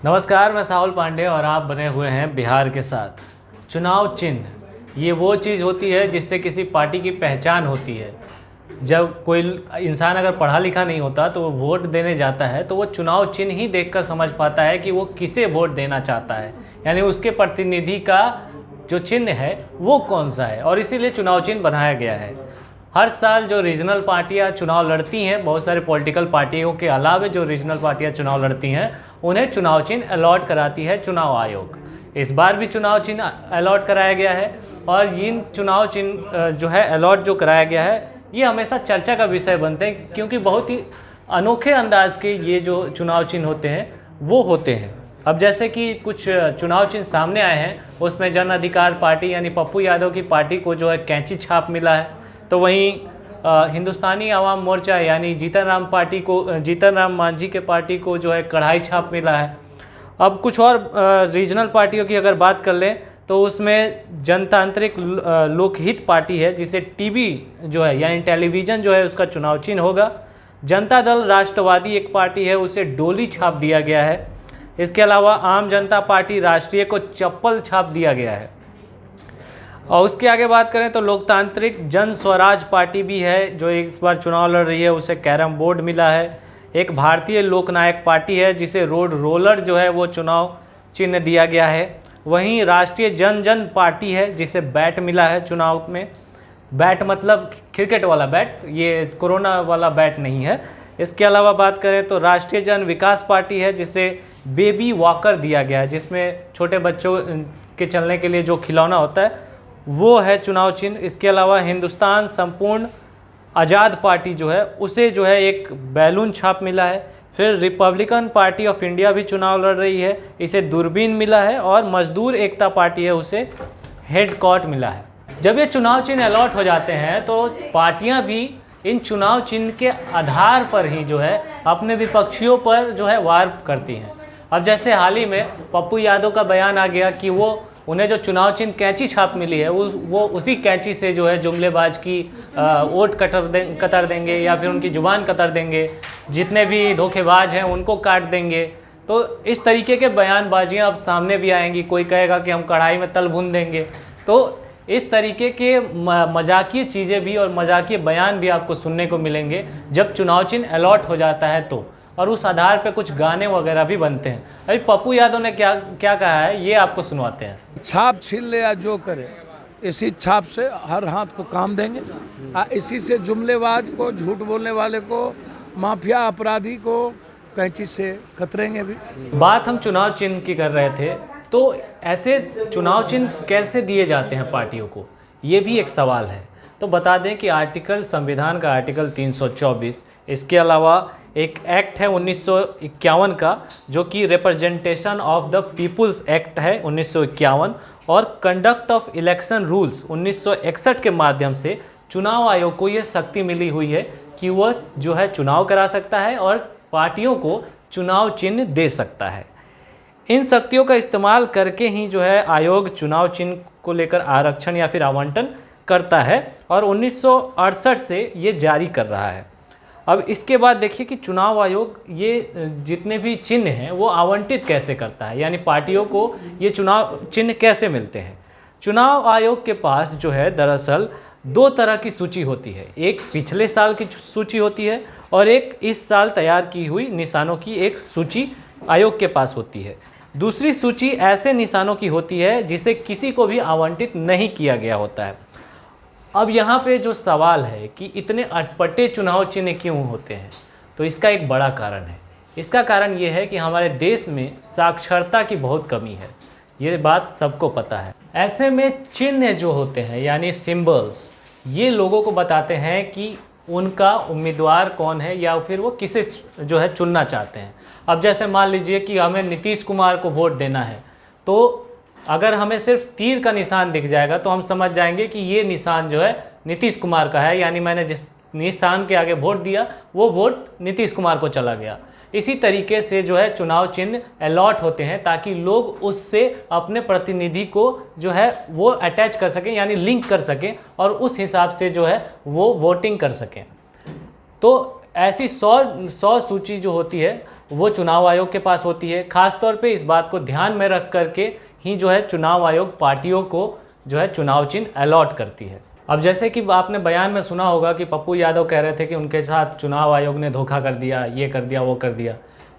नमस्कार, मैं साहुल पांडे और आप बने हुए हैं बिहार के साथ। चुनाव चिन्ह ये वो चीज़ होती है जिससे किसी पार्टी की पहचान होती है। जब कोई इंसान अगर पढ़ा लिखा नहीं होता तो वो वोट देने जाता है तो वो चुनाव चिन्ह ही देखकर समझ पाता है कि वो किसे वोट देना चाहता है, यानी उसके प्रतिनिधि का जो चिन्ह है वो कौन सा है, और इसीलिए चुनाव चिन्ह बनाया गया है। हर साल जो रीजनल पार्टियां चुनाव लड़ती हैं, बहुत सारे पॉलिटिकल पार्टियों के अलावा जो रीजनल पार्टियां चुनाव लड़ती हैं, उन्हें चुनाव चिन्ह अलॉट कराती है चुनाव आयोग। इस बार भी चुनाव चिन्ह अलॉट कराया गया है और इन चुनाव चिन्ह जो है अलॉट जो कराया गया है ये हमेशा चर्चा का विषय बनते हैं, क्योंकि बहुत ही अनोखे अंदाज के ये जो चुनाव चिन्ह होते हैं वो होते हैं। अब जैसे कि कुछ चुनाव चिन्ह सामने आए हैं, उसमें जन अधिकार पार्टी यानी पप्पू यादव की पार्टी को जो है कैंची छाप मिला है, तो वहीं हिंदुस्तानी आवाम मोर्चा यानी जीतन राम मांझी के पार्टी को जो है कढ़ाई छाप मिला है। अब कुछ और रीजनल पार्टियों की अगर बात कर लें तो उसमें जनतांत्रिक लोकहित पार्टी है, जिसे टीवी जो है यानी टेलीविज़न जो है उसका चुनाव चिन्ह होगा। जनता दल राष्ट्रवादी एक पार्टी है, उसे डोली छाप दिया गया है। इसके अलावा आम जनता पार्टी राष्ट्रीय को चप्पल छाप दिया गया है। और उसके आगे बात करें तो लोकतांत्रिक जन स्वराज पार्टी भी है जो इस बार चुनाव लड़ रही है, उसे कैरम बोर्ड मिला है। एक भारतीय लोकनायक पार्टी है जिसे रोड रोलर जो है वो चुनाव चिन्ह दिया गया है। वहीं राष्ट्रीय जन पार्टी है जिसे बैट मिला है चुनाव में। बैट मतलब क्रिकेट वाला बैट, ये कोरोना वाला बैट नहीं है। इसके अलावा बात करें तो राष्ट्रीय जन विकास पार्टी है जिसे बेबी वॉकर दिया गया है, जिसमें छोटे बच्चों के चलने के लिए जो खिलौना होता है वो है चुनाव चिन्ह। इसके अलावा हिंदुस्तान संपूर्ण आज़ाद पार्टी जो है उसे जो है एक बैलून छाप मिला है। फिर रिपब्लिकन पार्टी ऑफ इंडिया भी चुनाव लड़ रही है, इसे दूरबीन मिला है। और मजदूर एकता पार्टी है, उसे हेड कॉट मिला है। जब ये चुनाव चिन्ह अलॉट हो जाते हैं तो पार्टियां भी इन चुनाव चिन्ह के आधार पर ही जो है अपने विपक्षियों पर जो है वार करती हैं। अब जैसे हाल ही में पप्पू यादव का बयान आ गया कि वो उन्हें जो चुनाव चिन्ह कैंची छाप मिली है वो उसी कैंची से जो है जुमलेबाज की वोट कतर देंगे या फिर उनकी जुबान कतर देंगे, जितने भी धोखेबाज हैं उनको काट देंगे। तो इस तरीके के बयानबाजियां अब सामने भी आएंगी। कोई कहेगा कि हम कढ़ाई में तल भून देंगे। तो इस तरीके के मजाकिया चीज़ें भी और मजाकिया बयान भी आपको सुनने को मिलेंगे जब चुनाव चिन्ह अलॉट हो जाता है तो, और उस आधार पे कुछ गाने वगैरह भी बनते हैं। अभी पप्पू यादव ने क्या क्या कहा है ये आपको सुनवाते हैं। छाप छीन ले या जो करे, इसी छाप से हर हाथ को काम देंगे। इसी से जुमलेबाज को, झूठ बोलने वाले को, माफिया अपराधी को कैंची से कतरेंगे भी। बात हम चुनाव चिन्ह की कर रहे थे, तो ऐसे चुनाव चिन्ह कैसे दिए जाते हैं पार्टियों को, ये भी एक सवाल है। तो बता दें कि संविधान का आर्टिकल 324, इसके अलावा एक एक्ट है 1951 का जो कि representation of the people's act है 1951, और कंडक्ट ऑफ इलेक्शन रूल्स 1961 के माध्यम से चुनाव आयोग को ये शक्ति मिली हुई है कि वह जो है चुनाव करा सकता है और पार्टियों को चुनाव चिन्ह दे सकता है। इन शक्तियों का इस्तेमाल करके ही जो है आयोग चुनाव चिन्ह को लेकर आरक्षण या फिर आवंटन करता है, और 1968 से ये जारी कर रहा है। अब इसके बाद देखिए कि चुनाव आयोग ये जितने भी चिन्ह हैं वो आवंटित कैसे करता है, यानी पार्टियों को ये चुनाव चिन्ह कैसे मिलते हैं। चुनाव आयोग के पास जो है दरअसल दो तरह की सूची होती है। एक पिछले साल की सूची होती है और एक इस साल तैयार की हुई निशानों की एक सूची आयोग के पास होती है। दूसरी सूची ऐसे निशानों की होती है जिसे किसी को भी आवंटित नहीं किया गया होता है। अब यहाँ पे जो सवाल है कि इतने अटपटे चुनाव चिन्ह क्यों होते हैं, तो इसका एक बड़ा कारण है। इसका कारण ये है कि हमारे देश में साक्षरता की बहुत कमी है, ये बात सबको पता है। ऐसे में चिन्ह जो होते हैं यानी सिंबल्स, ये लोगों को बताते हैं कि उनका उम्मीदवार कौन है या फिर वो किसे जो है चुनना चाहते हैं। अब जैसे मान लीजिए कि हमें नीतीश कुमार को वोट देना है, तो अगर हमें सिर्फ तीर का निशान दिख जाएगा तो हम समझ जाएंगे कि ये निशान जो है नीतीश कुमार का है, यानी मैंने जिस निशान के आगे वोट दिया वो वोट नीतीश कुमार को चला गया। इसी तरीके से जो है चुनाव चिन्ह अलॉट होते हैं ताकि लोग उससे अपने प्रतिनिधि को जो है वो अटैच कर सकें, यानी लिंक कर सकें, और उस हिसाब से जो है वो वोटिंग कर सकें। तो ऐसी 100 सूची जो होती है वो चुनाव आयोग के पास होती है। ख़ास तौर पे इस बात को ध्यान में रख करके ही जो है चुनाव आयोग पार्टियों को जो है चुनाव चिन्ह अलॉट करती है। अब जैसे कि आपने बयान में सुना होगा कि पप्पू यादव कह रहे थे कि उनके साथ चुनाव आयोग ने धोखा कर दिया, ये कर दिया, वो कर दिया।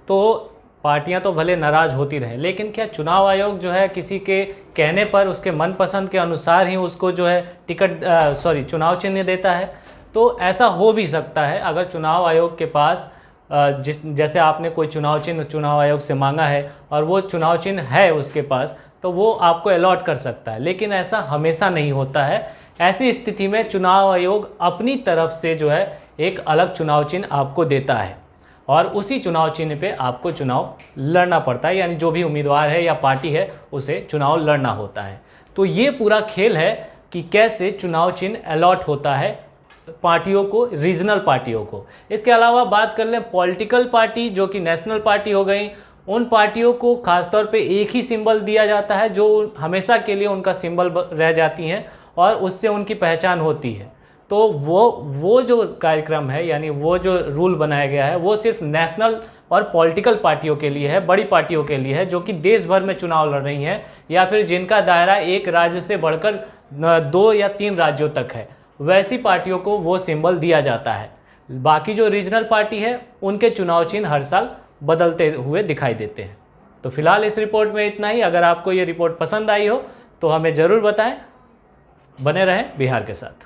तो पार्टियां तो भले नाराज़ होती रहें, लेकिन क्या चुनाव आयोग जो है किसी के कहने पर उसके मनपसंद के अनुसार ही उसको जो है चुनाव चिन्ह देता है? तो ऐसा हो भी सकता है अगर चुनाव आयोग के पास जैसे आपने कोई चुनाव चिन्ह चुनाव आयोग से मांगा है और वो चुनाव चिन्ह है उसके पास, तो वो आपको अलॉट कर सकता है। लेकिन ऐसा हमेशा नहीं होता है। ऐसी स्थिति में चुनाव आयोग अपनी तरफ से जो है एक अलग चुनाव चिन्ह आपको देता है और उसी चुनाव चिन्ह पे आपको चुनाव लड़ना पड़ता है, यानी जो भी उम्मीदवार है या पार्टी है उसे चुनाव लड़ना होता है। तो ये पूरा खेल है कि कैसे चुनाव चिन्ह अलॉट होता है पार्टियों को, रीजनल पार्टियों को। इसके अलावा बात कर लें पॉलिटिकल पार्टी जो कि नेशनल पार्टी हो गई, उन पार्टियों को खासतौर पे एक ही सिंबल दिया जाता है जो हमेशा के लिए उनका सिंबल रह जाती हैं और उससे उनकी पहचान होती है। तो वो जो कार्यक्रम है, यानी वो जो रूल बनाया गया है, वो सिर्फ नेशनल और पॉलिटिकल पार्टियों के लिए है, बड़ी पार्टियों के लिए है जो कि देश भर में चुनाव लड़ रही हैं या फिर जिनका दायरा एक राज्य से बढ़कर 2 या 3 राज्यों तक है। वैसी पार्टियों को वो सिंबल दिया जाता है। बाकी जो रीजनल पार्टी है उनके चुनाव चिन्ह हर साल बदलते हुए दिखाई देते हैं। तो फिलहाल इस रिपोर्ट में इतना ही। अगर आपको ये रिपोर्ट पसंद आई हो तो हमें ज़रूर बताएं। बने रहें बिहार के साथ।